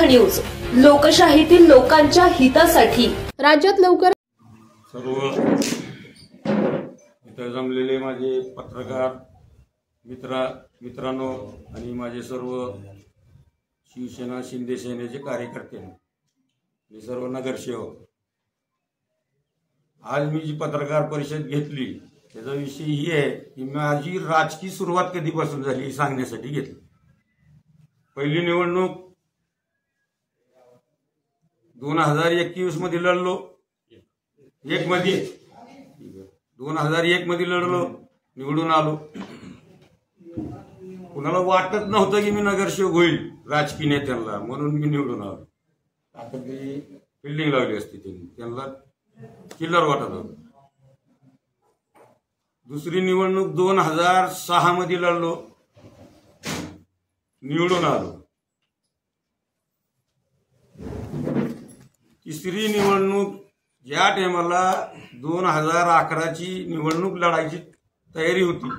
News, लोकशाहीतील लोकांच्या हितासाठी। राज्यात लवकर सर्व इथे जमलेले माझे पत्रकार मित्रांनो आणि माझे सर्व शिवसेना शिंदे सेनेचे कार्यकर्ते आणि सर्व नगरसेवक, आज मी जी पत्रकार परिषद घेतली त्याचा विषय ही आहे की माझी राजकीय सुरुवात कधीपासून झाली हे सांगण्यासाठी घेतली। पहिली निवडणूक 2021 मध्ये लढलो, 2001 मध्ये लढलो, निवडून आलो। कुणाला वाटत नव्हतं की मी नगरसेवक होईल राजकीय नेत्यांना, म्हणून मी निवडून आलो। आता ती बिल्डिंग लावली असती त्यांना चिल्लर वाटत होतं। दुसरी निवडणूक 2006 मध्ये लढलो, निवडून आलो। तिसरी निवडणूक ज्या टायमाला 2011 ची निवडणूक लढायची तयारी होती,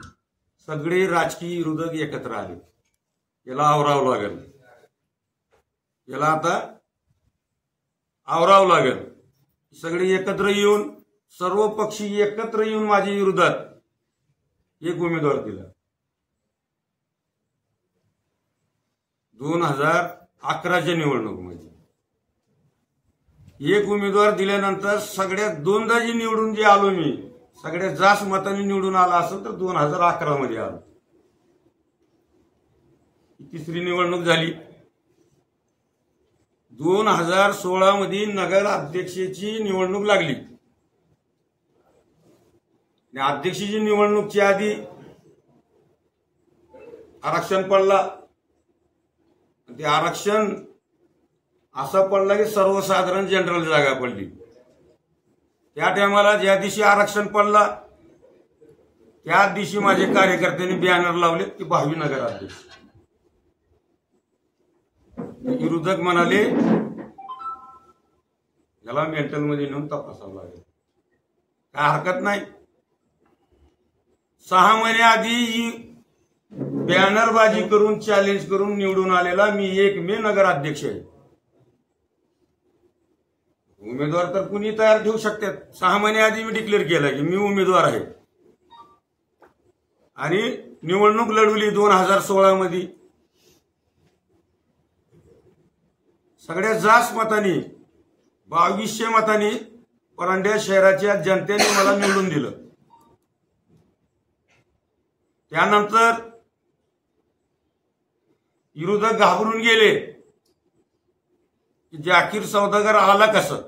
सगळे राजकीय विरोधक एकत्र आले। याला आवरावं लागेल, याला आता आवरावं लागेल। सगळे एकत्र येऊन, सर्व पक्षी एकत्र येऊन माझ्या विरोधात एक उमेदवार दिला। 2011च्या निवडणुकीमध्ये एक उमेदवार दिल्यानंतर सगळ्यात दोनदा जी निवडून जे आलो मी, सगळ्यात जास्त मतांनी निवडून आला असेल तर 2011 मध्ये आलो। तिसरी निवडणूक झाली 2016 मध्ये नगर अध्यक्षाची निवडणूक लागली। अध्यक्षाची निवडणुकीच्या आधी आरक्षण पडला। ते आरक्षण असं पडलं की सर्वसाधारण जनरल जागा पडली। त्या टायमाला ज्या दिवशी आरक्षण पडला त्या दिवशी माझे कार्यकर्त्यांनी बॅनर लावले की भावी नगर अध्यक्ष। विरोधक म्हणाले याला मेंटल मध्ये नेऊन तपासावं लागेल, काय हरकत नाही। 6 महिन्याआधी बॅनरबाजी करून चॅलेंज करून निवडून आलेला मी एकमेव नगर अध्यक्ष आहे। उमेदवार तर कुणी तयार ठेवू शकतात। 6 महिन्याआधी मी डिक्लेअर केलं की मी उमेदवार आहे आणि निवडणूक लढवली 2016 मध्ये। सगळ्यात जास्त मतांनी 2200 मतांनी परांड्या शहराच्या जनतेने मला निवडून दिलं। त्यानंतर विरोधक घाबरून गेले की जाकीर सौदागर आला कसं।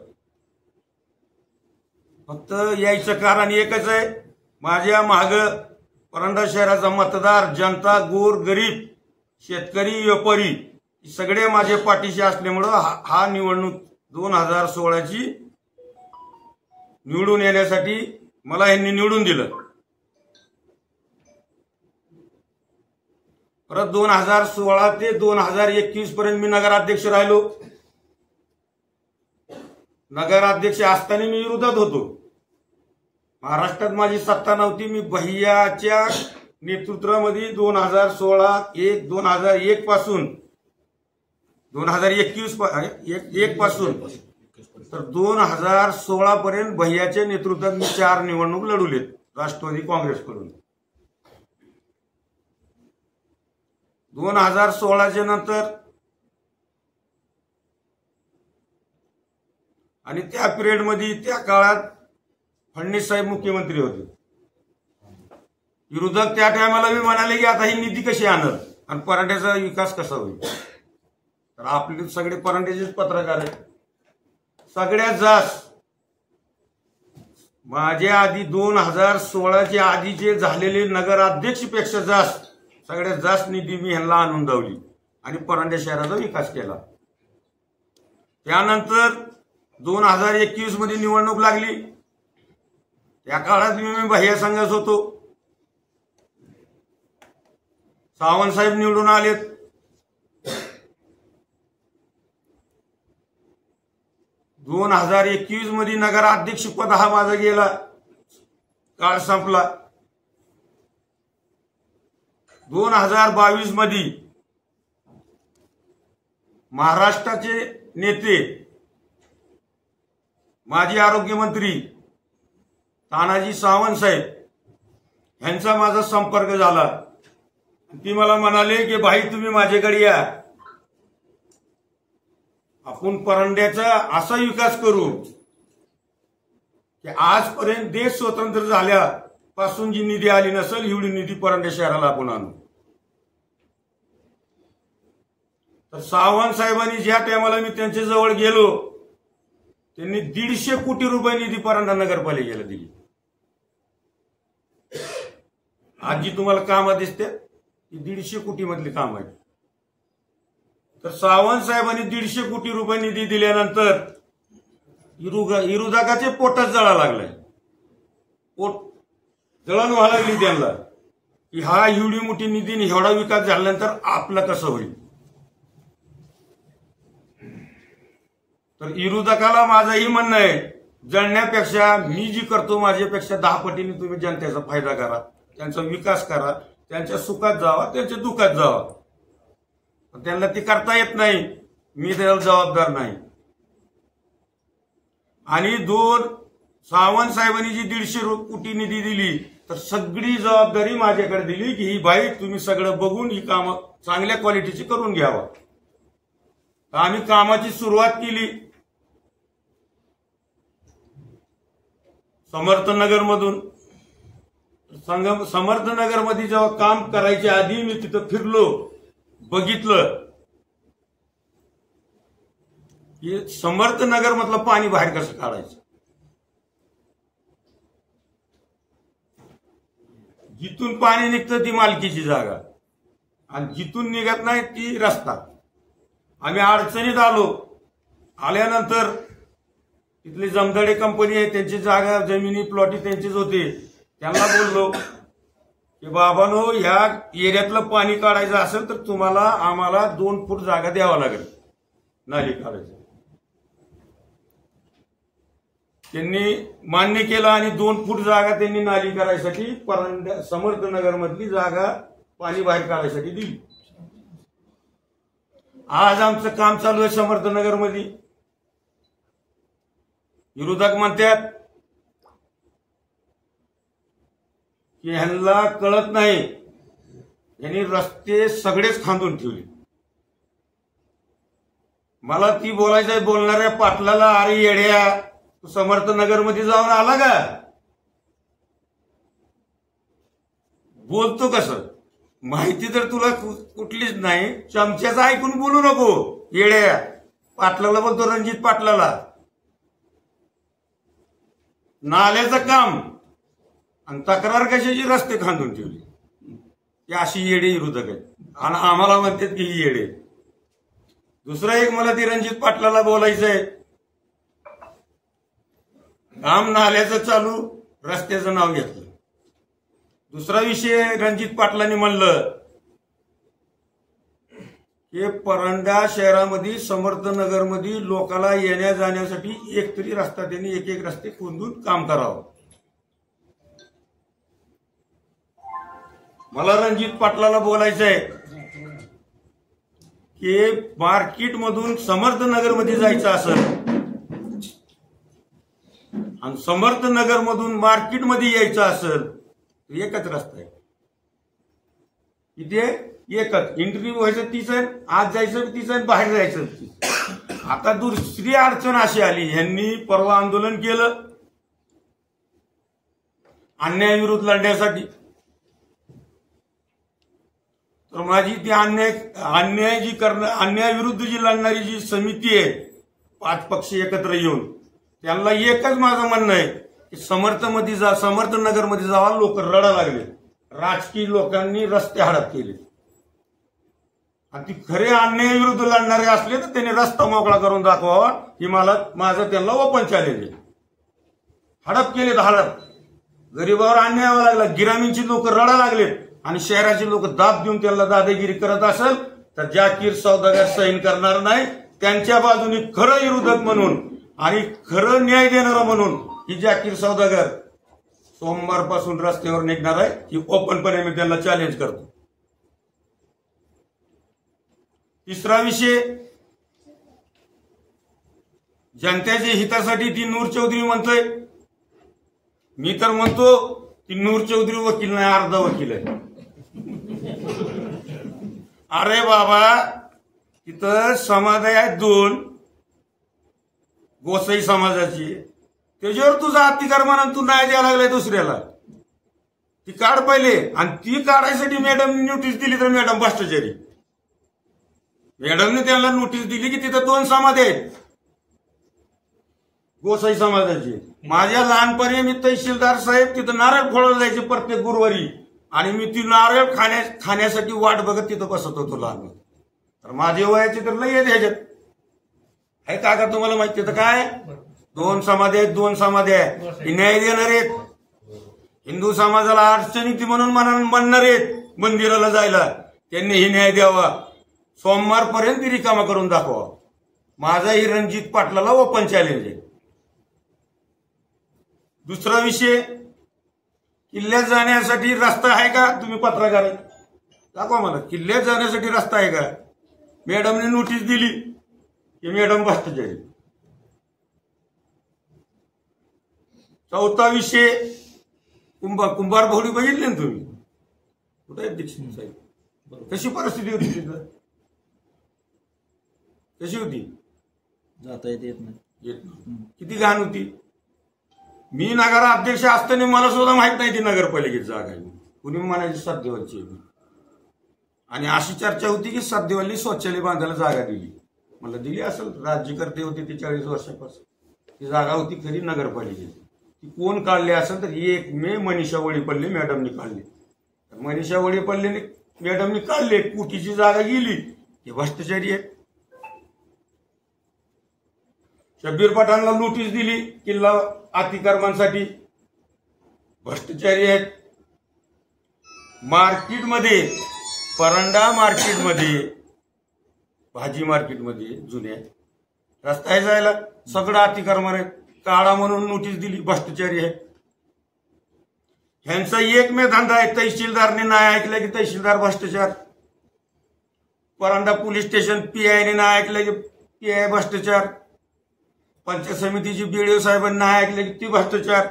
फक्त यायचं कारण एकच आहे, माझ्या माग परांडा शहराचा मतदार, जनता, गोर गरीब, शेतकरी, व्यापारी सगळे माझ्या पाठीशी असल्यामुळं हा निवडणूक 2016 ची निवडून येण्यासाठी मला यांनी निवडून दिलं। परत 2016 ते 2021 पर्यंत मी नगराध्यक्ष राहिलो। नगराध्यक्ष असताना मी विरोधात होतो। महाराष्ट्रात माझी सत्ता नव्हती। मी भैयाच्या नेतृत्वामध्ये 2001 पासून 2021 पासून तर 2016 पर्यंत भैयाच्या नेतृत्वात मी 4 निवडणूक लढवलेत राष्ट्रवादी काँग्रेसकडून। 2016च्या नंतर आणि त्या पिरियड मध्ये त्या काळात फडणवीस साहेब मुख्यमंत्री होते। विरोधक त्या टायमाला मी म्हणाले की आता ही निधी कशी आणणार आणि परांड्याचा विकास कसा होईल। तर आपले सगळे परांड्याचेच पत्रकार आहेत। सगळ्यात जास्त माझ्या आधी 2016च्या आधी जे झालेले नगराध्यक्षपेक्षा जास्त सगळ्यात जास्त निधी मी ह्यांना आणून दावली आणि परांड्या शहराचा विकास केला। त्यानंतर 2021 मध्ये निवडणूक लागली। त्या काळात मी भैया संघात होतो। सावंत साहेब निवडून आलेत। 2021 मध्ये नगराध्यक्ष पद हा माझा गेला, काळ संपला। 2022 मध्ये महाराष्ट्राचे नेते माजी आरोग्यमंत्री तानाजी सावंत साहेब यांचा माझा संपर्क झाला. ती मला म्हणाले की भाई तुम्ही माझ्याकडे या, आपण परंड्याचा असा विकास करू की आजपर्यंत देश स्वतंत्र झाल्यापासून जी निधी आली नसेल एवढी निधी परंड्या शहराला आपण आणू. तर सावंत साहेबांनी ज्या टायमाला मी त्यांच्या जवळ गेलो त्यांनी 150 कोटी रुपये निधी परंडा नगरपालिकेला दिली. आज जी तुम्हाला कामं दिसते ती 150 कोटी मधली काम आहेत. तर सावंत साहेबांनी 150 कोटी रुपये निधी दिल्यानंतर विरोधकाचे पोटच जळा लागलाय. पोट जळण व्हायला लागली त्यांना की हा एवढी मोठी निधी एवढा विकास झाल्यानंतर आपलं कसं होईल. तर विरोधकाला माझंही म्हणणं आहे जळण्यापेक्षा मी जी करतो माझ्यापेक्षा 10 पटीने तुम्ही जनतेचा फायदा करा, त्यांचा विकास करा, त्यांच्या सुखात जावा, त्यांच्या दुःखात जावा. त्यांना ती करता येत नाही, मी त्याला जबाबदार नाही. आणि सावंत साहेबांनी जी 150 कोटी निधी दिली तर सगळी जबाबदारी माझ्याकडे दिली की ही बाई तुम्ही सगळं बघून ही कामं चांगल्या क्वालिटीची करून घ्यावा. आम्ही कामाची सुरुवात केली. समर्थनगरमधून समर्थनगरमध्ये जेव्हा काम करायच्या आधी मी तिथं फिरलो, बघितलं की समर्थनगर मधलं पाणी बाहेर कसं काढायचं. जिथून पाणी निघतं ती मालकीची जागा आणि जिथून निघत नाही ती रस्ता. आम्ही अडचणीत आल्यानंतर तिथली जमदाडे कंपनी आहे, त्यांची जागा जमिनी प्लॉटी त्यांचेच होते. त्यांना बोललो की बाबांनो ह्या एरियातलं पाणी काढायचं असेल तर तुम्हाला आम्हाला 2 फूट जागा द्यावा लागेल नाली काढायची. त्यांनी मान्य केलं आणि 2 फूट जागा त्यांनी नाली करायसाठी समर्थनगर मधली जागा पाणी बाहेर काढायसाठी दिली. आज आमचं काम चालू आहे समर्थनगर मध्ये. विरोधक म्हणतात की ह्यांना कळत नाही, यांनी रस्ते सगळेच खांदून ठेवले. मला ती बोलायचंय बोलणाऱ्या पाटलाला, अरे येड्या तू समर्थनगर मध्ये जाऊन आला का, बोलतो कसं, माहिती तर तुला कुठलीच नाही, चमच्याचं ऐकून बोलू नको येड्या. पाटलाला बोलतो, रणजित पाटलाला. नाल्याचं काम आणि तक्रार कशाची, रस्ते खांदून ठेवली. ही अशी येडे विरोधक आहेत आणि आम्हाला म्हणतात की ही येडे. दुसरं एक मला ती रणजित पाटलाला बोलायचंय, काम नाल्याचं चालू, रस्त्याचं नाव घेतलं. दुसरा विषय रणजित पाटलांनी म्हणलं की परंडा शहरामध्ये समर्थनगरमध्ये लोकांना येण्या जाण्यासाठी एकतरी रस्ता त्यांनी एक रस्ते खोदून काम करावं. मला रणजित पाटलाला बोलायचंय की मार्केटमधून समर्थनगरमध्ये जायचं असेल आणि समर्थनगरमधून मार्केटमध्ये यायचं असेल तर एकच रस्ता आहे. इथे एकच, इंटरव्ह्यू व्हायचं तीच आहे, आज जायचं तीच आहे, बाहेर जायचं तीच. आता दुसरी अडचण अशी आली, ह्यांनी परवा आंदोलन केलं अन्यायाविरुद्ध लढण्यासाठी. तर माझी ती अन्यायाविरुद्ध जी लढणारी जी समिती आहे 5 पक्ष एकत्र येऊन, त्यांना एकच माझं म्हणणं आहे की समर्थनगरमध्ये जावा. लोक रडा लागले, राजकीय लोकांनी रस्ते हडप केले आणि ती खरे अन्यायाविरुद्ध लढणारे असले तर त्यांनी रस्ता मोकळा करून दाखवावा. ही माझं त्यांना ओपन चॅलेंज आहे. हडप केले तर हडप, गरीबावर अन्याय व्हायला लागला, गिरामींची लोक रडा लागलेत आणि शहराची लोक दाब देऊन त्यांना दादागिरी करत असेल तर जाकीर सौदागर सहन करणार नाही. त्यांच्या बाजूने खरं विरोधक म्हणून आणि खरं न्याय देणारा म्हणून ही जाकीर सौदागर सोमवारपासून रस्त्यावर निघणार आहे. ही ओपनपणे मी त्यांना चॅलेंज करतो. तिसरा विषय जनतेच्या हितासाठी ती नूर चौधरी म्हणतोय. मी तर म्हणतो ती नूर चौधरी वकील नाही, अर्धा वकील आहे. अरे बाबा, तिथं समाज आहेत 2 गोसाई समाजाची, त्याच्यावर तुझा अधिकार म्हणून तू नाही द्यायला लागलाय दुसऱ्याला. ती काढ पहिले. आणि ती काढायसाठी मॅडम नोटीस दिली तर मॅडम भ्रष्टाचारी. मॅडमने त्यांना नोटीस दिली की तिथं 2 समाज आहेत गोसाई समाजाची. माझ्या लहानपणी मी तहसीलदार साहेब तिथं नारळ फोडायला जायचे प्रत्येक गुरुवारी, आणि मी ती नारळ खाण्यासाठी वाट बघत तिथं बसत होतो लहान. तर माझे वयाचे तर लय ह्याच्यात आहे का तुम्हाला माहिती तर काय? 2 समाधी आहेत, 2 समाधी आहे. न्याय देणार आहेत. हिंदू समाजाला अडचण येते म्हणून म्हणणार आहेत मंदिराला जायला, त्यांनी ही न्याय द्यावा. सोमवारपर्यंत रिकामा करून दाखवा. माझाही रणजित पाटलाला ओपन चॅलेंज आहे. दुसरा विषय, किल्ल्यात जाण्यासाठी रस्ता आहे का? तुम्ही पत्रकार आहे, दाखवा मला. किल्ल्यात जाण्यासाठी रस्ता आहे का? मॅडमने नोटीस दिली की मॅडम भ्रष्टाचारी. चौथा विषय, कुंभार भावडी बघितले ना तुम्ही? कुठे आहेत दीक्षित साहेब? कशी परिस्थिती होती तिथं? कशी होती? जाता येत नाही. किती घाण होती. मी नगराध्यक्ष असताना मला सुद्धा माहित नाही ती नगरपालिकेची जागा आहे. कुणी म्हणायची सध्यावरची. आणि अशी चर्चा होती की सध्यावाली शौचालय बांधायला जागा दिली. मला दिली असेल, राज्यकर्ते होते ती 40 वर्षापासून. ती जागा होती खरी नगरपालिकेची. ती कोण काढली असेल तर 1 मे मनीषा वडीपल्ले मॅडमनी काढली. मनीषा वडीपल्लेने मॅडमनी काढले, कुटीची जागा गेली. हे भ्रष्टाचारी आहेत. शब्बीर पठाणला नोटीस दिली किल्ला अतिक्रमणासाठी, भ्रष्टाचारी आहेत. मार्केटमध्ये, परंडा मार्केटमध्ये, भाजी मार्केटमध्ये जुन्या रस्ता आहे जायला, सगळं अतिक्रमण आहे. काढा म्हणून नोटीस दिली, भ्रष्टाचारी आहे. ह्यांचा एकमेव धंदा आहे, तहसीलदारने नाही ऐकलं की तहसीलदार भ्रष्टाचार. परंडा पोलीस स्टेशन पीआयने नाही ऐकलं की पीआय भ्रष्टाचार. पंचायत समितीची बीडीओ साहेबांनी नाही ऐकलं की ती भ्रष्टाचार.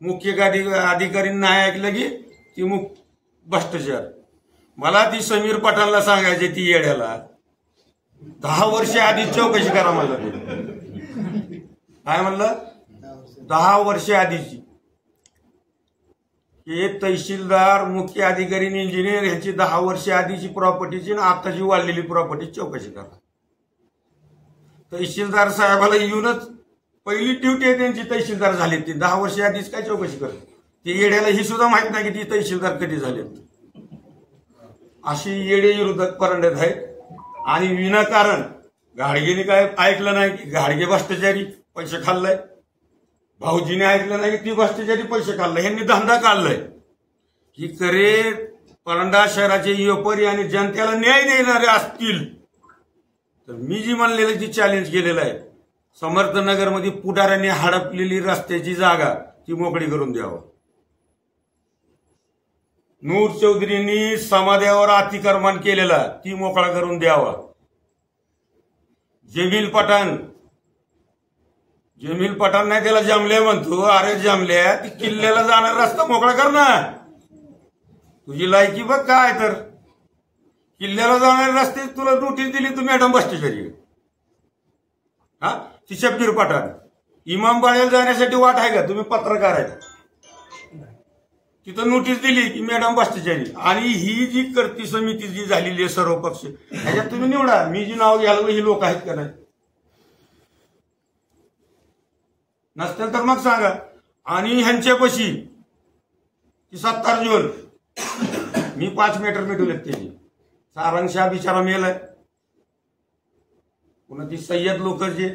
मुख्य अधिकाऱ्यांनी नाही ऐकलं की ती भ्रष्टाचार. मला ती समीर पठाणला सांगायची, ती येड्याला 10 वर्ष आधी चौकशी करा म्हणलं. ते काय म्हणलं? 10 वर्ष आधीची. हे तहसीलदार, मुख्य अधिकारी, इंजिनियर ह्याची 10 वर्ष आधीची प्रॉपर्टीची आणि आताची वाढलेली प्रॉपर्टी चौकशी करा. तहसीलदार साहेबाला येऊनच पहिली ड्युटी आहे त्यांची, तहसीलदार झाले. ती 10 वर्ष आधीच काय चौकशी करत? ते येड्याला ही सुद्धा माहित नाही की ती तहसीलदार कधी झालेत. अशी येडे विरोधक परंड्यात आहेत. आणि विनाकारण घाडगेने काय ऐकलं नाही की घाडगे भ्रष्टाचारी पैसे खाल्लाय. भाऊजीने ऐकलं नाही की ती भ्रष्टाचारी पैसे खाल्लाय. ह्यांनी धंदा काढलाय की करे परंडा शहराचे व्यापारी आणि जनतेला न्याय देणारे असतील तर मी जी म्हणलेलं ती चॅलेंज केलेलं आहे. समर्थनगरमध्ये पुढाऱ्यांनी हडपलेली रस्त्याची जागा ती मोकळी करून द्यावं. नूर चौधरींनी समाध्यावर अतिक्रमण केलेला ती मोकळा करून द्यावा. जमील पठाण नाही त्याला जमल्या म्हणतो. अरे जमल्या, ती किल्ल्याला जाणार रस्ता मोकळा कर ना. तुझी लायकी बघ काय. तर किल्ल्याला जाणारे रस्ते तुला नोटीस दिली, तू मॅडम भ्रष्टाचारी. हा, ती शब्बीर पठाण. इमामबाळ्याला जाण्यासाठी वाट आहे का? तुम्ही पत्रकार आहेत, तिथं नोटीस दिली की मॅडम भ्रष्टाचारी. आणि ही जी करती समिती जी झालेली आहे सर्व पक्ष, ह्याच्यात तुम्ही निवडा. मी जी नाव घ्यायला ही लोक आहेत का नाही? नसतील तर मग सांगा. आणि ह्यांच्यापाशी ती 7 जून मी 5 मीटर मिटवलेत त्याची. सारंगशाह बिचारा मेलाय. पुन्हा ती सय्यद लोक जे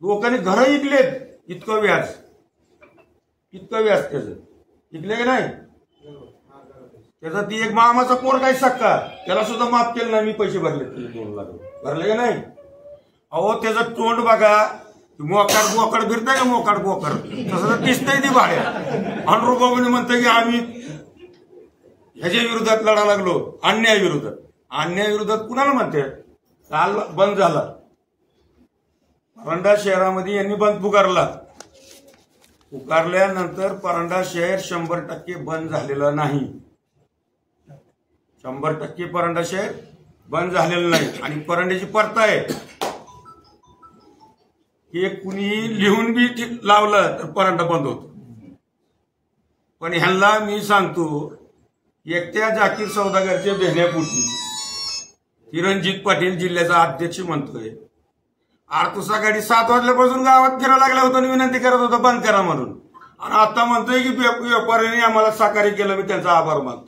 लोकांनी घरं इकलेत. इतकं व्याज त्याचं इकले की नाही? त्याचा ती एक मामाचा पोर काय सक्का, त्याला सुद्धा माफ केलं नाही. मी पैसे भरले 2 लाख भरले का नाही? अहो त्याचं तोंड बघा. मोकाड फिरताय का? मोकाड तसं दिसतंय ती भाड्या. अनुरूबाबूने म्हणतंय की आम्ही ह्याच्या विरोधात लढा लागलो, अन्याय विरोधात. अन्याय विरोधात कुणाला म्हणते? काल बंद झाला परंडा शहरामध्ये यांनी बंद पुकारल्यानंतर परंडा शहर 100% बंद झालेलं नाही. 100% परंडा शहर बंद झालेलं नाही. आणि परंड्याची पर्ता आहे हे कुणी लिहून बी लावलं तर परंडा बंद होतो. पण ह्यांना मी सांगतो, एकट्या जाकीर सौदागरच्या भेण्यापोटी रणजित पाटील जिल्ह्याचा अध्यक्ष म्हणतोय, तू सकाळी 7 वाजल्यापासून गावात फिरायला लागला होता आणि विनंती करत होता बंद करा म्हणून, आणि आता म्हणतोय की व्यापाऱ्यांनी आम्हाला सहकार्य केलं, मी त्यांचा आभार मानतो.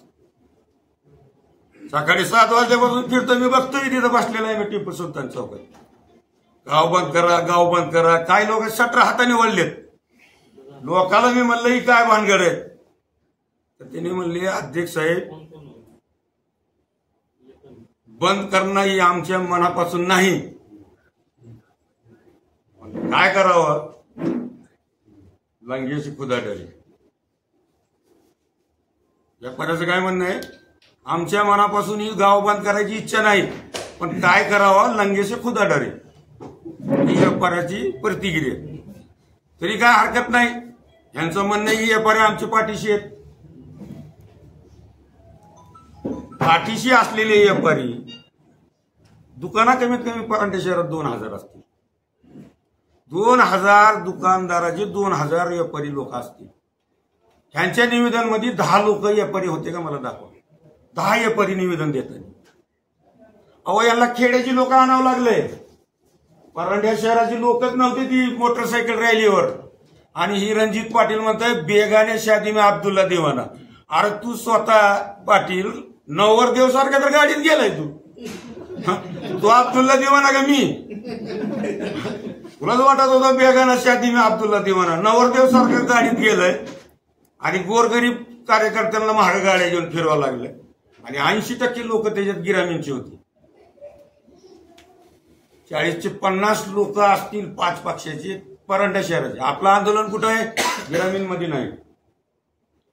सकाळी 7 वाजल्यापासून फिरतो, मी बघतोय तिथं बसलेला आहे मी टिपू सुलतान चौकात. गाव बंद करा, गाव बंद करा. काही लोक शटर हाताने वळलेत. लोकांना मी म्हणलं ही काय भानगड आहे, तर त्यांनी म्हणले अध्यक्ष साहेब बंद करणं ही आमच्या मनापासून नाही, काय करावं, लंगेची खुदाडरी. व्यापाऱ्याचं काय म्हणणं आहे, आमच्या मनापासून ही गाव बंद करायची इच्छा नाही, पण काय करावं, लंगेची खुदाडरी ही व्यापाऱ्याची प्रतिक्रिया. तरी काय हरकत नाही, यांचं म्हणणं ही व्यापारी आमच्या पाठीशी आहेत. पाठीशी असलेले व्यापारी दुकाना कमीत कमी परंडा शहरात 2000 असतील. 2000 दुकानदाराचे 2000 व्यापारी लोक असतील. ह्यांच्या निवेदनमध्ये 10 लोक व्यापारी होते का मला दाखवा. 10 व्यापारी निवेदन देतात. अहो यांना खेड्याची लोक आणावं लागले. परंड्या शहराची लोकच नव्हती ती मोटरसायकल रॅलीवर. आणि ही रणजित पाटील म्हणतोय बेगाने शादी में अब्दुल्ला दिवाना. अरे तू स्वतः पाटील नवरदेव सारख्या तर गाडीत गेलाय तू अब्दुल्ला दिवाना का मी? तुलाच वाटत होतं बेगाना शादी में अब्दुल्ला दिवाना. नवरदेव सारख्या गाडीत गेलंय आणि गोरगरीब कार्यकर्त्यांना महाग गाड्या घेऊन फिरवा लागल्या. आणि 80% लोक त्याच्यात गिरामींची होती. 40 ते 50 लोक असतील 5 पक्षाचे परंडा शहराचे. आपलं आंदोलन कुठं आहे? गिरामींमध्ये नाही.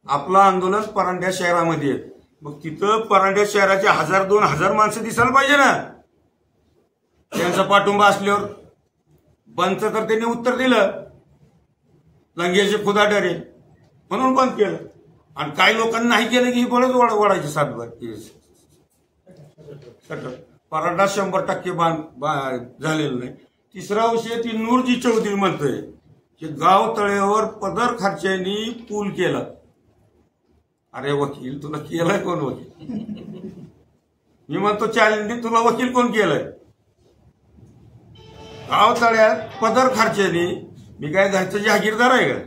आपलं आंदोलन परंड्या शहरामध्ये आहे. मग तिथं परंड्या शहराचे 1000-2000 माणसं दिसायला पाहिजे ना. त्यांचा पाठिंबा असल्यावर बंदचं तर त्यांनी उत्तर दिलं लंगेचे खुदाडरे म्हणून बंद केलं. आणि काही लोकांनी नाही केलं की बळच वडायचे 7 परंडा 100% झालेलं नाही. तिसरा विषय ती नूरजी चौधरी म्हणतोय की गाव तळ्यावर पदर खर्चांनी पूल केला. अरे वकील तुला केलंय कोण वकील? मी म्हणतो चॅलेंज, तुला वकील कोण केलंय? गाव तळ्यात पदर खर्चांनी मी काय घरचं जहागीरदार आहे का?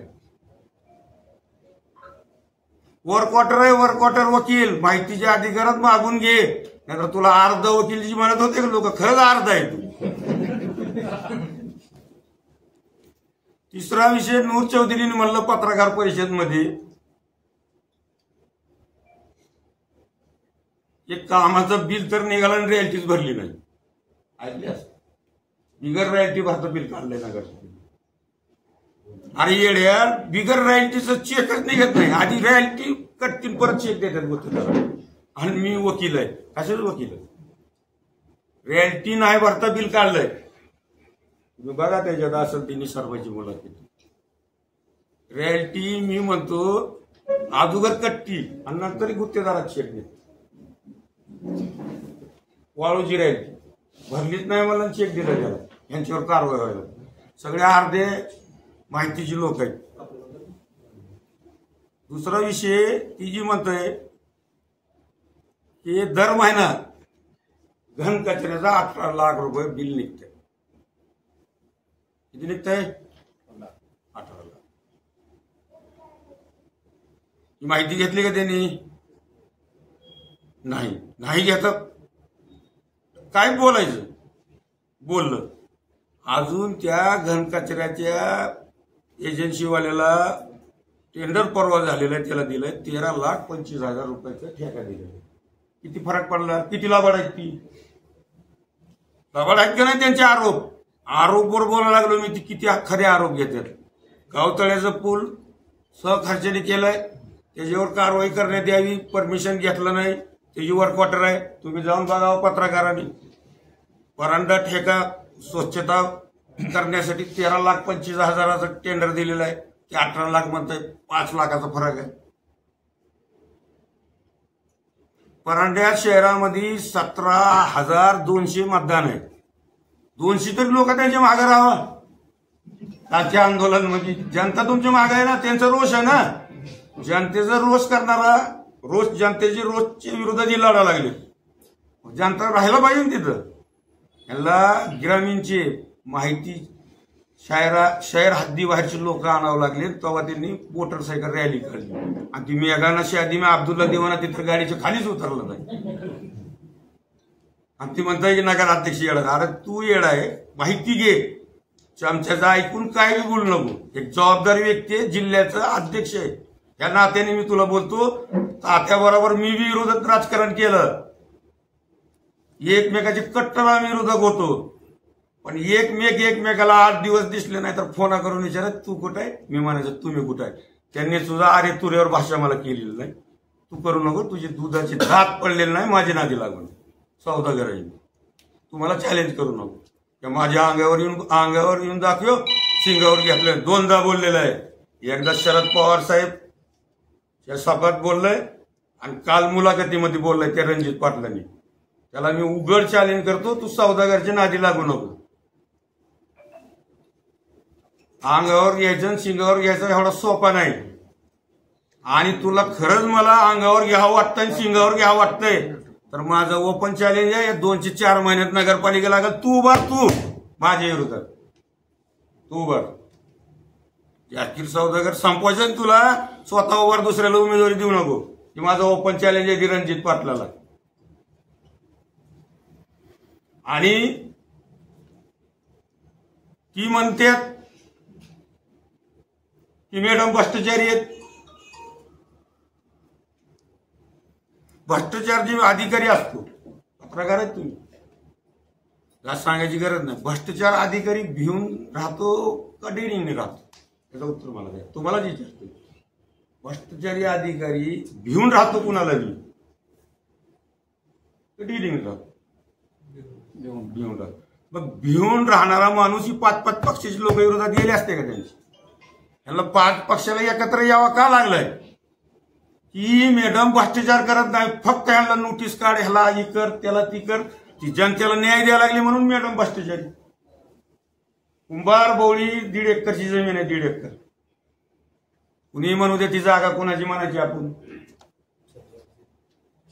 वर्कवॉटर आहे, वर्कवॉटर वकील माहितीच्या अधिकारात मागून घे, नाहीतर तुला अर्ध वकीलची म्हणत होते लोक, खरंच अर्ध आहे तू. तिसरा विषय नूर चौधरीने म्हणलं पत्रकार परिषद मध्ये एक कामाचं बिल तर निघालं आणि रॉयल्टीच भरली नाही. ऐकल्यास बिगर रॉयल्टी भरतं बिल काढलंय नगर. अरे येड्या, बिगर रॉयल्टीचं चेकच निघत नाही. आधी रॉयल्टी कटतील परत चेक देतात गुत्तेदार. आणि मी वकील आहे. कशाच वकील आहे? रॉयल्टी नाही भरता बिल काढलंय. तुम्ही बघा त्याच्यात असेल तिने सर्वांची मुलाखत. रॉयल्टी मी म्हणतो अगोदर कट्टी आणि नंतर गुत्तेदारात चेक देत. वाळूची रॉयल्टी भरलीच नाही मला चेक दिला त्याला, यांच्यावर कारवाई व्हायला. सगळे अर्धे माहितीची लोक आहेत. दुसरा विषय ती जी म्हणतोय की दर महिना घन कचऱ्याचा 18 लाख रुपये बिल निघतंय. किती निघतंय? 18 लाख. ही माहिती घेतली का त्यांनी? नाही घेतात. काय बोलायचं? बोललं. अजून त्या घनकचऱ्याच्या एजन्सीवाल्याला टेंडर परवा झालेला आहे, त्याला दिलंय 13,25,000 रुपयाचा ठेका दिलेला. किती फरक पडला? किती लाभाड आहेत ती? लाभाड आहेत का नाही त्यांचे आरोपवर बोलायला लागलो मी. ती किती खरे आरोप घेतात. गावतळ्याचं पूल सहखर्चाने केलंय, त्याच्यावर कारवाई करण्यात यावी. परमिशन घेतलं नाही, त्याची वर्कवॉटर आहे. तुम्ही जाऊन बघावं पत्रकारांनी. परंडा ठेका स्वच्छता करण्यासाठी 13,25,000 टेंडर दिलेलं आहे. ते 18 लाख म्हणतंय, 5 लाखाचा फरक आहे. परांड्या शहरामध्ये 17,200 मतदान आहे. 200 तरी लोक त्यांच्या मागे राहावा. आजच्या आंदोलनामध्ये जनता तुमच्या मागे आहे ना, त्यांचा रोष आहे ना. जनतेचा रोष करणारा जनतेची रोजच्या विरोधात लढा लागले. जनता राहायला पाहिजे ना तिथं. याला ग्रामीणची माहिती शहर हद्दीबाहेरची लोक आणावं लागले. तेव्हा त्यांनी मोटरसायकल रॅली काढली आणि ती मेघाना शादी में अब्दुल्ला दिवाना तिथं गाडीच्या खालीच उतरलं नाही. आणि ती म्हणताय की नगराध्यक्ष येडा. अरे तू येडा आहे, माहिती घे. चमच्याचं ऐकून काय बोलू नको. एक जबाबदारी व्यक्ती आहे, जिल्ह्याचा अध्यक्ष आहे. या नात्याने मी तुला बोलतो. तात्याबरोबर मी विरोधात राजकारण केलं. एकमेकाचे कट्टर आम्ही विरोधक होतो. पण एकमेकाला 8 दिवस दिसले नाही तर फोन करून विचारत तू कुठं आहे, मी म्हणायचं तुम्ही कुठं आहे. त्यांनी तुझा अरे तुऱ्यावर भाषा मला केलेली नाही. तू करू नको, तुझी दुधाची धात पडलेली नाही, माझी नादी लागून सौदागर आहे. तू मला चॅलेंज करू नको. माझ्या अंगावर येऊन दाखव. सिंगावर घेतलं. 2दा बोललेलं आहे. एकदा शरद पवार साहेब या सभात बोललाय आणि काल मुलाखतीमध्ये बोललाय त्या रणजित पाटलांनी. त्याला मी उघड चॅलेंज करतो, तू सौदागरच्या नादी लागू नको. अंगावर घ्यायचं आणि शिंगावर घ्यायचं एवढा सोपा नाही. आणि तुला खरंच मला अंगावर घ्यावं वाटतं आणि शिंगावर घ्यावं वाटतंय तर माझं ओपन चॅलेंज आहे. 2 ते 4 महिन्यात नगरपालिका लागेल. तू उभार, तू माझ्या विरोधात तू उभार. जाकीर सौदागर संपवायचं तुला. स्वतः उभार, दुसऱ्याला उमेदवारी देऊ नको. हे माझं ओपन चॅलेंज आहे रणजित पाटलाला. आणि ती म्हणतात की मॅडम भ्रष्टाचारी आहेत. भ्रष्टाचार जे अधिकारी असतो पत्रकार आहेत तुम्ही, जास्त सांगायची गरज नाही. भ्रष्टाचार अधिकारी भिवून राहतो का डेअरिंगने राहतो, याचं उत्तर मला द्या. तुम्हालाच विचारतो. भ्रष्टाचारी अधिकारी भिवून राहतो कुणाला बी डेअरिंगने राहतो. भिवून राहतो. मग भिवून राहणारा माणूस ही 5 पक्षाची लोक विरोधात गेले असते का त्यांची? यांना 5 पक्षाला एकत्र यावा का लागलाय? की मॅडम भ्रष्टाचार करत नाही, फक्त ह्याला नोटीस काढ, ह्याला ही कर, त्याला ती कर. ती जनतेला न्याय द्यायला लागली म्हणून मॅडम भ्रष्टाचारी. कुंभार बवळी 1.5 एकरची जमीन आहे. 1.5 एकर. कुणी म्हणू दे ती जागा कुणाची म्हणायची आपण.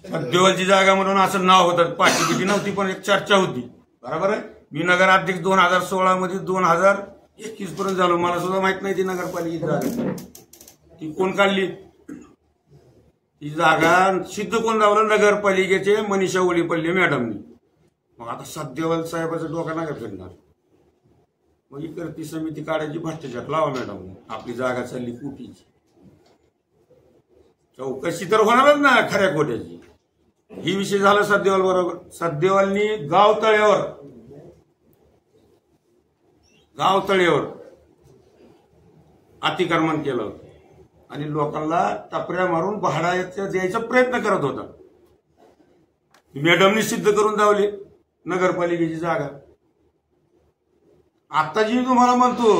सध्यावलची जागा म्हणून असं नाव होतं. पाठीपिटी नव्हती पण एक चर्चा होती. बरोबर आहे. मी नगराध्यक्ष 2016 मध्ये 2021 पर्यंत झालो. मला सुद्धा माहित नाही ती नगरपालिकेची जागा ती कोण काढली. ती जागा सिद्ध कोण लावलं? नगरपालिकेचे मनीषा ओलीपल्ले मॅडमनी. मग आता सध्यावल साहेबाचं डोका नका फिरणार. मग ही करती समिती काढायची, भ्रष्टाचार लावा मॅडम. आपली जागा चालली कुटीची. चौकशी तर होणारच ना खऱ्या खोट्याची. ही विषय झाला सध्यावाल बरोबर. सध्यावालनी गाव तळ्यावर अतिक्रमण केलं होतं आणि लोकांना टपऱ्या मारून भाडा द्यायचा प्रयत्न करत होता. मॅडमनी सिद्ध करून दावली नगरपालिकेची जागा. आता जी तुम्हाला म्हणतो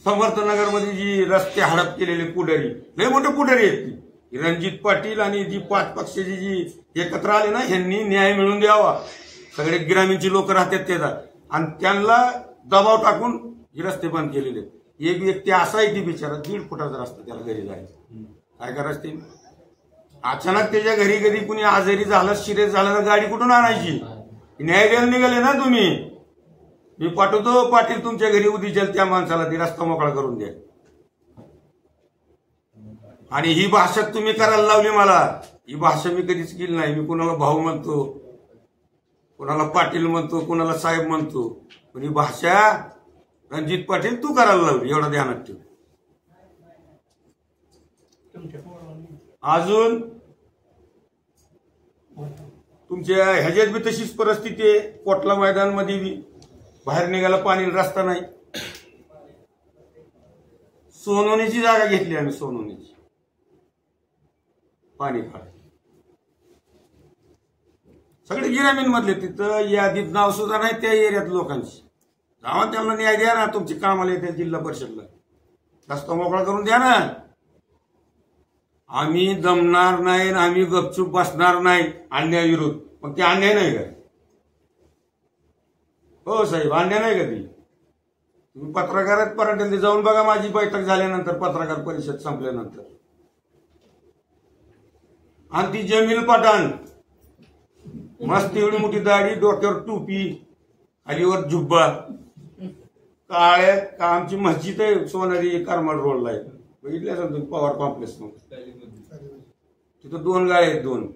समर्थनगरमध्ये जी रस्ते हडप केलेले पुढारी, लय मोठे पुढारी आहेत ती. रणजित पाटील आणि जी 5 पक्षाची जी एकत्र आले ना, ह्यांनी न्याय मिळवून द्यावा. सगळे ग्रामीणची लोक राहतात त्याचा आणि त्यांना दबाव टाकून हे रस्ते बंद केलेले. एक व्यक्ती असा आहे ती बिचारा 1.5 फुटाचा रस्ता त्याला घरी जायचं. काय करायचं ते? अचानक त्याच्या घरी कधी कुणी आजारी झालं, सिरियस झालं तर गाडी कुठून आणायची? न्याय द्यायला निघाले ना तुम्ही. मी पाठवतो पाटील तुमच्या घरी उद्या त्या माणसाला ती रस्ता मोकळा करून द्या. आणि ही भाषा तुम्ही करायला लावली मला. ही भाषा मी कधीच केली नाही. मी कुणाला भाऊ म्हणतो, कुणाला पाटील म्हणतो, कुणाला साहेब म्हणतो. पण ही भाषा रणजित पाटील तू करायला लावली, एवढा ध्यानात ठेव. अजून तुमच्या ह्याच्यात बी तशीच परिस्थिती आहे. कोटला मैदानमध्ये बी बाहेर निघायला पाणी रस्ता नाही. सोनवणीची जागा घेतली आम्ही. सोनवणीची पाणी काढ सगळे ग्रामीण मधले. तिथं यादीत नाव सुद्धा नाही त्या एरियात लोकांची. गावात त्यांना न्याय द्या ना, तुमची कामाला येते जिल्हा परिषदला रस्ता मोकळा करून द्या ना. आम्ही दमणार नाही, आम्ही गपचूप बसणार नाही अन्याय विरोध. मग ते अन्याय नाही का? हो साहेब, अन्याय नाही का ती? तुम्ही पत्रकारात पर्यंत जाऊन बघा, माझी बैठक झाल्यानंतर पत्रकार परिषद संपल्यानंतर. आणि ती जमील पठाण मस्त एवढी मोठी दाढी, डोक्यावर टोपी, खालीवर जुब्बा, काळ्या का आमची मस्जिद आहे सोनारी करमाड रोडला आहे, बघितले असेल तुम्ही पवार कॉम्प्लेक्स. तिथं 2 गाळे आहेत, 2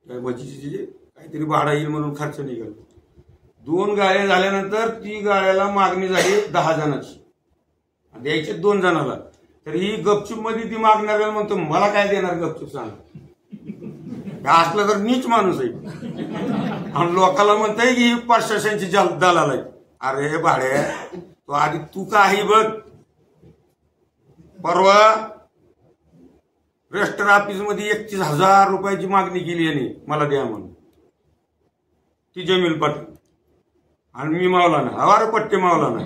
मस्जिदचे काहीतरी भाडा येईल म्हणून खर्च निघाल. 2 गाळे झाल्यानंतर ती गाळ्याला मागणी झाली 10 जणांची, द्यायचे 2 जणाला. तर ही गपचूप मध्ये ती मागणाऱ्याला म्हणतो मला काय देणार गपचूप सांग. असलं तर नीच माणूस आहे. आणि लोकांना म्हणताय की ही प्रशासनाची दलाल आहे. अरे भाड्या, तो आधी तू काही बघ. परवा रजिस्टर ऑफिस मध्ये 31,000 रुपयाची मागणी केली यांनी मला द्या म्हणून, ती जमील पठाण. आणि मी मावला ना, अवार पट्टे मावला ना.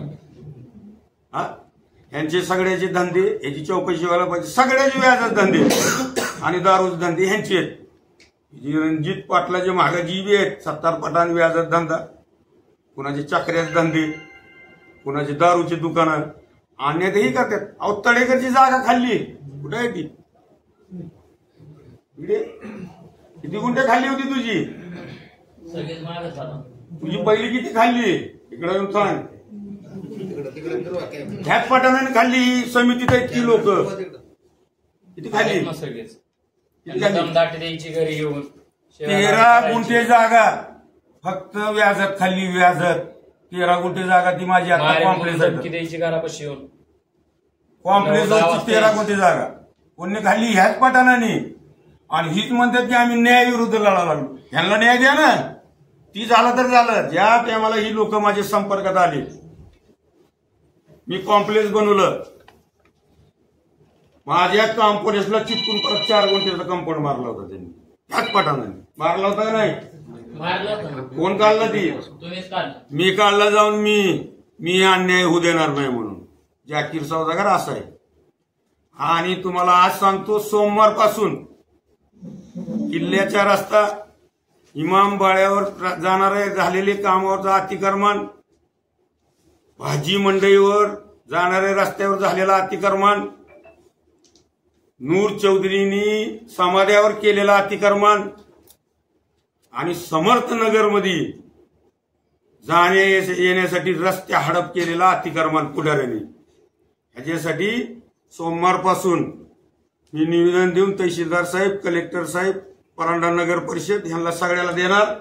हा, यांचे सगळ्याचे धंदे, याची चौकशी व्हायला पाहिजे. सगळ्याचे व्याजाचे धंदे आणि दारूचे धंदे ह्यांचे आहेत. रणजित पाटलाचे मागे जीबी आहेत, 70 पठाण व्याजाचा धंदा, कुणाचे चक्र्याचे धंदे, कुणाचे दारूचे दुकानं, अन्यायही करतात. अहो, तळेकरची जागा खाल्ली, कुठे आहे ती? किती गुंठे खाल्ली होती तुझी? तुझी पहिली किती खाल्ली? इकडे येऊन सांग. ह्याच पठाणाने खाल्ली. समितीत आहेत ती लोक. किती खाल्ली? घरी येऊन 13 गुंठे जागा फक्त व्याजात खाल्ली. व्याजात 13 गुंठे जागा ती माझी आता कॉम्प्लेक्स द्यायची घरापाशी येऊन कॉम्प्लेक्स 13 गुंठे जागा कोणी खाल्ली ह्याच पठाणाने. आणि हीच म्हणतात की आम्ही न्याय विरुद्ध लढा लागलो. ह्यांना न्याय द्या ना. ती झालं तर झालं. ज्या टायमाला ही लोक माझ्या संपर्कात आली, मी कॉम्प्लेक्स बनवलं. माझ्या कॉम्प्लेक्सला चिटकून परत 4 गुंठेचा कंपाऊंड मारला होता त्यांनी. ह्याच पठाणाने मारला होता का नाही? कोण काढला ती? मी काढला जाऊन. मी अन्याय होऊ देणार नाही म्हणून. जाकीर सौदागर असा आहे. आणि तुम्हाला आज सांगतो, सोमवारपासून किल्ल्याचा रस्ता, इमामबाळ्यावर जाणारे झालेले कामावरचं अतिक्रमण, भाजी मंडईवर जाणाऱ्या रस्त्यावर झालेला अतिक्रमण, नूर चौधरींनी समाध्यावर केलेला अतिक्रमण, आणि समर्थनगरमध्ये जाण्या येण्यासाठी रस्ते हडप केलेला अतिक्रमण पुढाऱ्यांनी. ह्याच्यासाठी सोमवारपासून मी निवेदन देऊन तहसीलदार साहेब, कलेक्टर साहेब, परांडा नगर परिषद ह्यांना सगळ्याला देणार.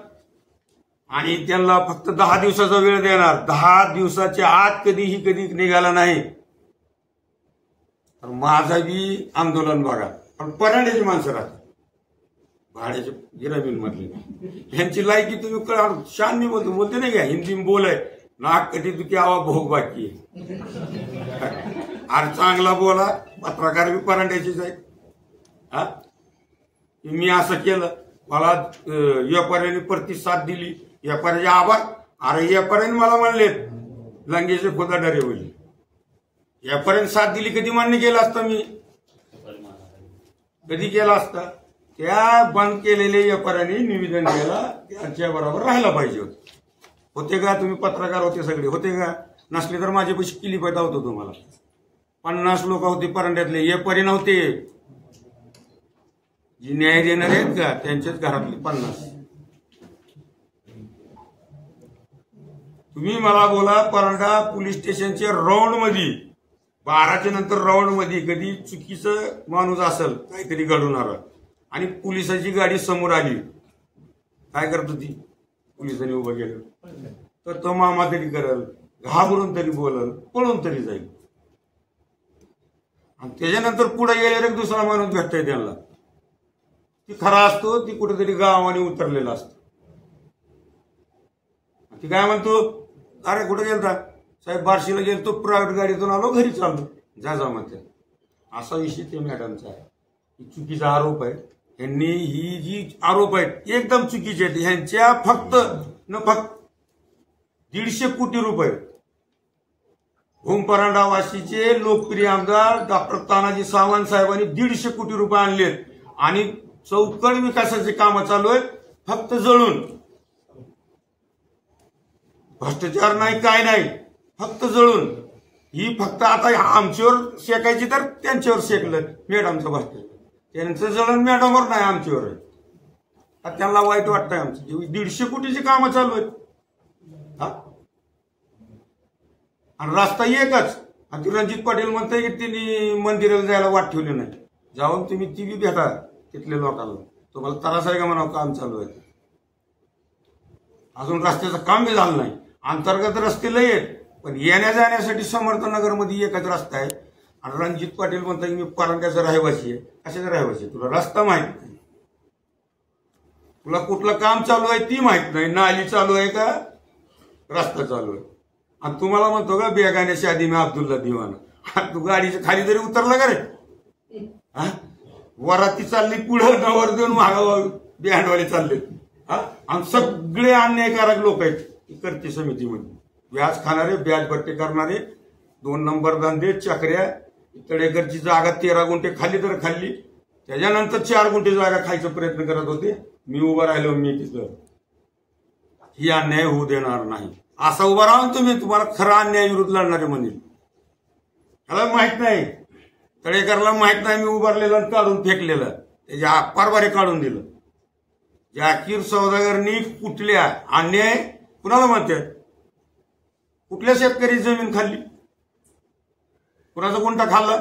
आणि त्यांना फक्त 10 दिवसाचा वेळ देणार. 10 दिवसाच्या आत कधी निघाला नाही तर माझा बी आंदोलन बघा. पण परांड्याची माणसं राहतात, भाड्याच्या गिरामीन मधली. ह्यांची लायकी तुम्ही कळा. शान मी बोलते नाही का, हिंदी में बोलाय नाक कटी तुकी आवा भोग बाकी आहे. अरे चांगला बोला. पत्रकार बी परांड्याचीच आहेत. हा, मी असं केलं, मला व्यापाऱ्यांनी प्रतिसाद दिली, व्यापाऱ्याचे आभार. अरे व्यापाऱ्यांनी मला म्हणले लंगेचे खुदा डरे होईल. व्यापाऱ्यांनी साथ दिली, कधी मान्य केलं असतं मी? कधी केला असता? त्या बंद केलेल्या व्यापाऱ्यांनी निवेदन द्यायला त्यांच्या बरोबर राहायला पाहिजे होते का? तुम्ही पत्रकार होते सगळे, होते का? नसले तर माझे पैसे किली पैदा होतो तुम्हाला. 50 लोक होते परांड्यातले, व्यापारी नव्हते. जी न्याय देणार आहेत का त्यांच्याच घरातले 50. तुम्ही मला बोला, परांडा पोलीस स्टेशनच्या राऊंड मध्ये 12च्या नंतर राऊंड मध्ये कधी चुकीचं माणूस असेल काहीतरी घडवणार आणि पोलिसाची गाडी समोर आली, काय करत होती? पोलिसांनी उभं केलं तर तो मामा तरी करल, घाबरून तरी बोलल, पळून तरी जाईल. आणि त्याच्यानंतर पुढे गेल्यावर एक दुसरा माणूस भेटतोय त्यांना, ती खरा असतो, ती कुठेतरी गावाने उतरलेला असतो. ती काय म्हणतो, अरे कुठे गेलता? साहेब बार्शीला गेलो, प्रायव्हेट गाडीतून आलो, घरी चाललो. जा म्हणते. असा विषय ते मॅडमचा आहे. चुकीचा आरोप आहे. यांनी ही जी आरोप आहेत एकदम चुकीचे आहेत. ह्यांच्या फक्त 150 कोटी रुपये होम परांडा वाशीचे लोकप्रिय आमदार डॉक्टर तानाजी सावंत साहेबांनी 150 कोटी रुपये आणलेत आणि चौकड विकासाची कामं चालू आहेत फक्त जळून. भ्रष्टाचार नाही काय नाही, फक्त जळून. ही फक्त आता आमच्यावर शेकायची तर त्यांच्यावर शेकलं मॅडमचं भ्रष्टाचार. त्यांचं जळण मॅडमवर नाही आमच्यावर आहे. आता त्यांना वाईट वाटतंय आमचं. 150 कोटीची कामं चालू आहेत आणि रस्ता एकच. आणि रणजित पाटील म्हणताय की त्यांनी मंदिराला जायला वाट ठेवली नाही. जाऊन तुम्ही ती बी भेटा तिथल्या लोकांना. तुम्हाला त्रास आहे का म्हणावं काम चालू आहे. अजून रस्त्याचं काम बी झालं नाही. अंतर्गत रस्ते लय आहेत पण येण्या जाण्यासाठी समर्थनगरमध्ये एकच रस्ता आहे. आणि रणजित पाटील म्हणतात की मी परांड्याचा रहिवासी आहे. कशाचा रहिवासी? तुला रस्ता माहित नाही, तुला कुठलं काम चालू आहे ती माहित नाही. नाली चालू आहे का रस्ता चालू आहे. आणि तुम्हाला म्हणतो का बेगाने शादी में अब्दुल्ला दिवाना. तू गाडीच्या खाली तरी उतरला का रे? वराती चालली पुढं नवर देऊन मागावा बँडवाले चालले. आणि सगळे अन्यायकारक लोक आहेत करते समितीमध्ये. व्याज खाणारे, व्याज भट्टे करणारे, 2 नंबर धंदे, चक्र्या. तळेकरची जागा 13 गुंठे खाल्ली तर खाल्ली. त्याच्यानंतर 4 गुंठे जागा खायचा प्रयत्न करत होते. मी उभं राहिलो, मी तिथं. ही अन्याय होऊ देणार नाही. असा उभा राहून तुम्हाला खरा अन्याय विरुद्ध लढणारे म्हणेल. त्याला माहित नाही, तळेकरला माहित नाही मी उभारलेलं काढून फेकलेलं. त्याच्या परवारे काढून दिलं. जाकीर सौदागरनी कुठल्या अन्याय कुणाला म्हणतात? कुठल्या शेतकरी जमीन खाल्ली? कुणाचा गुंठा खाल्ला?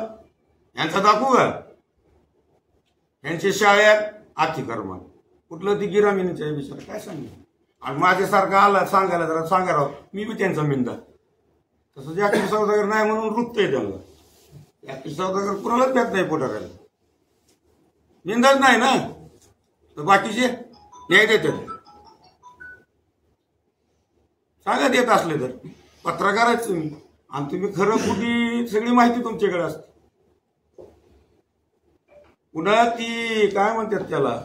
यांचा दाखवू का? यांच्या शाळेत अतिक्रमण कुठलं ती गिरामीच्या विचार काय सांगितलं. आणि माझ्यासारखा आला सांगायला जरा सांगा राव, मी बी त्यांचा मिंदा. तसं जाकीर सौदागर नाही म्हणून रुततंय त्यांना. जाकीर सौदागर कुणालाच भेट नाही पोटारायला. मिंदाच नाही ना, तर बाकीचे न्याय देतात. सांगा देत असले तर पत्रकार आहेत तुम्ही. आणि तुम्ही खरं कुठे सगळी माहिती तुमच्याकडे असते. पुन्हा ती काय म्हणतात त्याला,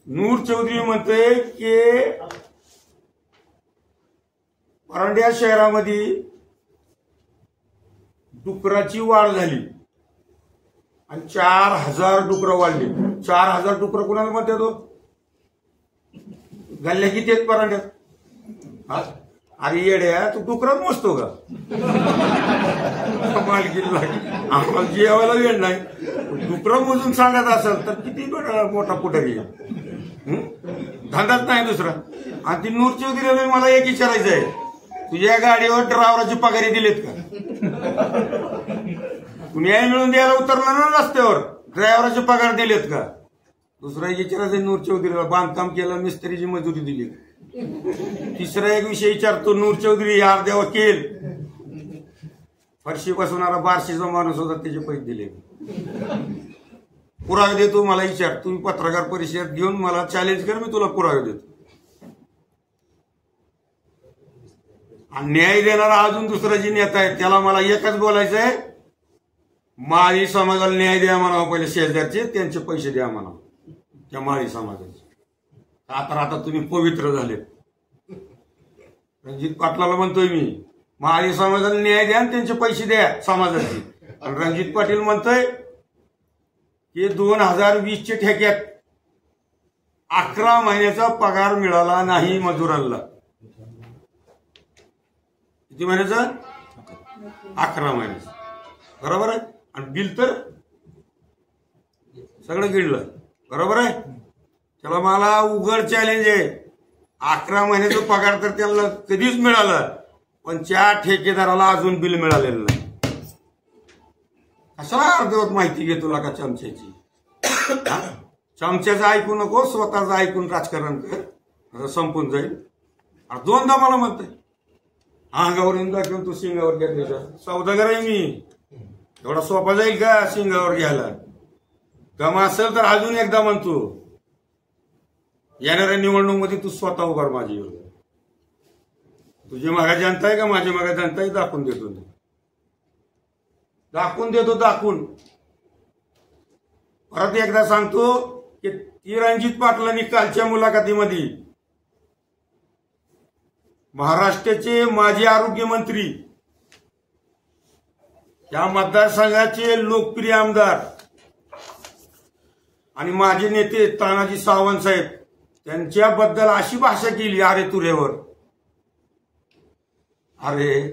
नूर चौधरी म्हणते की परांड्या शहरामध्ये डुकराची वाढ झाली आणि 4000 डुकरं वाढली. 4000 डुकरं कुणाला म्हणते तो? गल्ल्या किती आहेत परांड्यात? अरे येड्या, तू डुकरात मोजतो का? मालकीला आम्हाला जेवायला वेळ नाही. डुकरं मोजून सांगत असेल तर किती मोठा पुढारी आहे. धंदाच नाही दुसरा. आणि ती नूर चौधरीला मला एक विचारायचं आहे, तुझ्या गाडीवर ड्रायव्हराची पगारी दिलेत का? न्याय मिळून द्यायला उतरला ना रस्त्यावर, ड्रायव्हराचे पगार दिलेत का? दुसरा एक विचारायचं नूर चौधरीला, बांधकाम केलं मिस्त्रीची मजुरी दिली. तिसरा एक विषय विचारतो, नूर चौधरी अर्ध्या वकील, फरशी बसवणारा बारशीचा माणूस होता, त्याचे पैसे दिले. पुरावे देतो मला विचार. तुम्ही पत्रकार परिषद घेऊन मला चॅलेंज कर, मी तुला पुरावे देतो. आणि न्याय देणारा अजून दुसरा जी नेता आहे त्याला मला एकच बोलायचं आहे, माळी समाजाला न्याय द्या म्हणावं. पहिले शेजारचे त्यांचे पैसे द्या म्हणावं त्या माळी समाजाचे. आता तुम्ही पवित्र झाले. रणजित पाटलाला म्हणतोय मी, माळी समाजाला न्याय द्या आणि त्यांचे पैसे द्या समाजाचे. आणि रणजित पाटील म्हणतोय की 2020च्या ठेक्यात 11 महिन्याचा पगार मिळाला नाही मजुरांना. किती महिन्याचा? 11 महिन्याचा. बरोबर आहे. आणि बिल तर सगळं गिळलं. बरोबर आहे. त्याला मला उघड चॅलेंज आहे, 11 महिन्याचा पगार तर त्याला कधीच मिळालं, पण त्या ठेकेदाराला अजून बिल मिळालेलं नाही. कशाला अर्धवट माहिती घेतो का चमच्याची? चमच्याचं ऐकू नको, स्वतःचं ऐकून राजकारण कर, संपून जाईल. दोनदा मला म्हणतोय अंगावरून दाखवून तू सिंगावर घेतल्याचा सौदागर आहे मी. एवढा सोपा जाईल का सिंगावर घ्यायला? गमा असेल तर अजून एकदा म्हणतो, येणाऱ्या निवडणुकीमध्ये तू स्वतः उभार माझी विरोधात. तुझी मागा जनता आहे का माझी मागा जनता आहे? दाखवून देतो, दाखवून देतो, दाखवून. परत एकदा सांगतो की ती रणजित पाटलांनी कालच्या मुलाखतीमध्ये महाराष्ट्राचे माजी आरोग्यमंत्री, या मतदारसंघाचे लोकप्रिय आमदार आणि माजी नेते तानाजी सावंत साहेब त्यांच्याबद्दल अशी भाषा केली अरे तुरेवर. अरे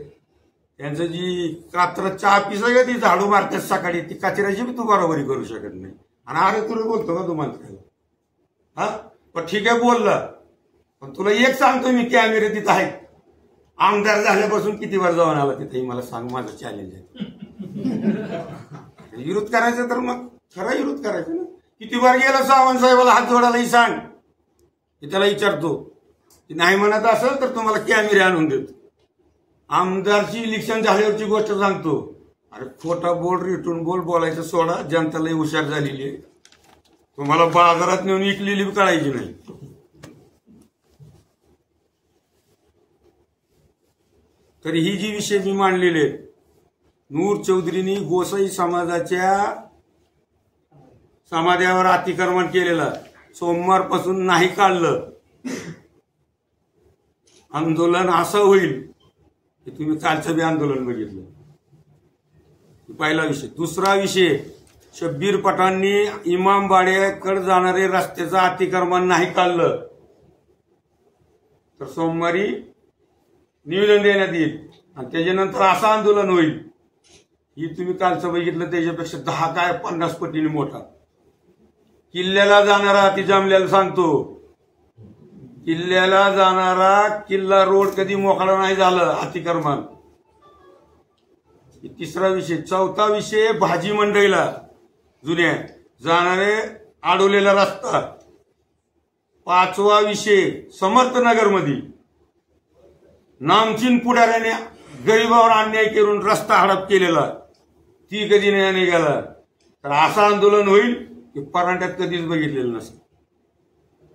त्यांचं जी कात्र चहा पिसा ती झाडू मारतात सकाळी, ती कचऱ्याची बी तू बरोबरी करू शकत नाही. आणि अरे तुरे बोलतो का तू मंत्र्याला? हा पण ठीक आहे बोलला, पण तुला एक सांगतो मी, कॅमेरे तिथं आहेत. आमदार झाल्यापासून किती वर जाऊन आला तिथेही मला सांग. माझं चॅलेंज आहे. विरोध करायचा तर मग खरा विरोध करायचा ना. किती बार गेला सावंत साहेबाला हात जोडायलाही सांग. की त्याला विचारतो की नाही म्हणत असेल तर तुम्हाला कॅमेरे आणून देतो. आमदारची इलेक्शन झाल्यावरची गोष्ट सांगतो. अरे खोटा बोल, रिटून बोल, बोलायचं सोडा. जनता लई हुशार झालेली आहे. तुम्हाला बाजारात नेऊन विकलेली बी कळायची नाही. तरी ही जी विषय मी मांडलेले, नूर चौधरींनी गोसाई समाजाच्या समाजावर अतिक्रमण केलेलं सोमवारपासून नाही काढलं. आंदोलन असं होईल की तुम्ही कालचं बी आंदोलन बघितलं. पहिला विषय. दुसरा विषय, शब्बीर पठाणनी इमामबाड्याकडे जाणारे रस्त्याचं अतिक्रमण नाही काढलं तर सोमवारी निवेदन देण्यात येईल आणि त्याच्यानंतर असं आंदोलन होईल. ही तुम्ही कालचं बघितलं त्याच्यापेक्षा 10 काय 50 पटीने मोठा. किल्ल्याला जाणारा, ती जमल्याला सांगतो, किल्ल्याला जाणारा किल्ला रोड कधी मोकळा नाही झालं अतिक्रमण. तिसरा विषय. चौथा विषय, भाजी मंडईला जुन्या जाणारे अडवलेला रस्ता. पाचवा विषय, समर्थनगरमध्ये नामचीन पुढाऱ्याने गरीबावर अन्याय करून रस्ता हडप केलेला, ती कधी न्याय निघाला. तर असं आंदोलन होईल की परांड्यात कधीच बघितलेलं नसेल.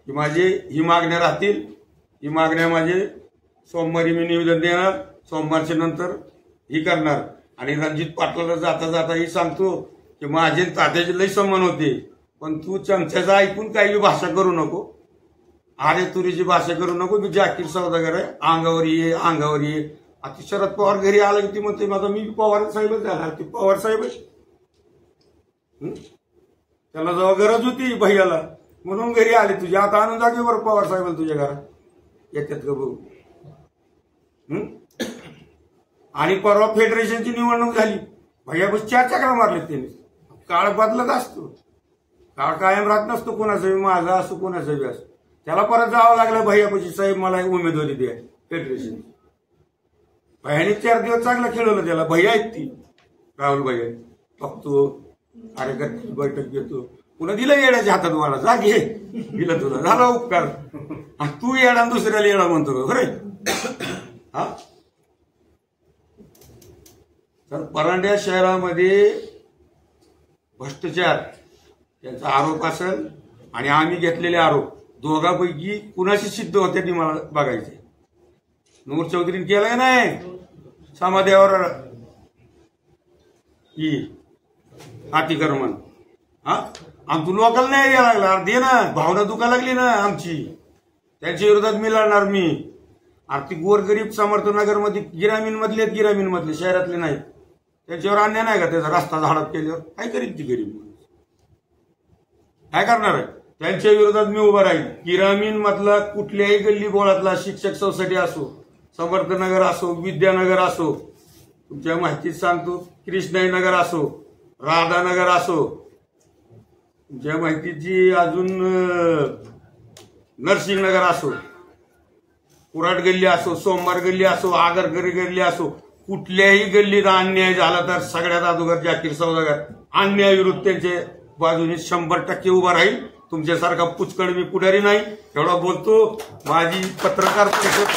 की माझे ही मागण्या राहतील. ही मागण्या माझे सोमवारी मी निवेदन देणार. सोमवारच्या नंतर ही करणार. आणि रणजित पाटलाला जाता जाता ही सांगतो की माझे तात्याचे लई सन्मान होते, पण तू चमच्याचा ऐकून काही भाषा करू नको. आरे तुरीची भाषा करू नको. मी जाकीर सौदागर आहे, अंगावर ये अंगावर ये. आता शरद पवार घरी आला की ती म्हणते माझा मी पवार साहेबच झाला. ती पवार साहेब त्याला जेव्हा गरज होती भैयाला म्हणून घरी आले. तुझ्या आता आणून जागे बरं पवार साहेब तुझ्या घरात येतात का बघू. आणि परवा फेडरेशनची निवडणूक झाली. भैया बस 4 चक्रा मारले त्यांनी. काळ बदलत असतो, काळ कायम राहत नसतो. कोणाचा माझा असो कोणाचा बी असो. त्याला परत जावं लागलं भैयापाशी, साहेब मला उमेदवारी द्या फेडरेशन. भैयाने 4 दिवस चांगलं खेळवलं त्याला. भैया आहेत ती राहुल भैया बघतो, कार्यकर्त्याची बैठक घेतो. पुन्हा दिलं येड्याच्या हातात मला, जा घे दिलं तुला, झाला उपकार. तू येडा दुसऱ्याला येडा म्हणतो का खरं? हा. तर परांड्या शहरामध्ये भ्रष्टाचार याचा आरोप असेल आणि आम्ही घेतलेले आरोप दोघांपैकी कुणाशी सिद्ध होते ती मला बघायचे. नूर चौधरीने केलंय नाही समाध्यावर ही अतिक्रमण. हा आम तू लोकल नाही यायला लागला दे ना, भावना दुखा लागली ना आमची. त्यांच्या विरोधात मी लढणार. मी आर्थिक गोरगरीब समर्थनगरमध्ये ग्रामीण मधले आहेत, ग्रामीण मधले शहरातले नाहीत. त्याच्यावर अन्याय नाही का? त्याचा रस्ता झाडप केल्यावर काय करीत ती गरीब काय करणार आहे? त्यांच्या विरोधात मी उभा राहील. ग्रामीण मधला कुठल्याही गल्ली बोळातला शिक्षक सोसायटी असो, समर्थनगर असो, विद्यानगर असो, तुमच्या माहितीत सांगतो कृष्णाई नगर असो, राधानगर असो, तुमच्या माहितीची अजून नरसिंहनगर असो, कुराट गल्ली असो, सोमवार गल्ली असो, आगरकरी गल्ली असो, कुठल्याही गल्लीत अन्याय झाला तर सगळ्यात अगोदर जाकीर सौदागर अन्याय विरुद्ध त्यांच्या बाजूने 100% उभा राहील. तुमच्यासारखा पुचकड मी पुढारी नाही एवढा बोलतो. माझी पत्रकार परिषद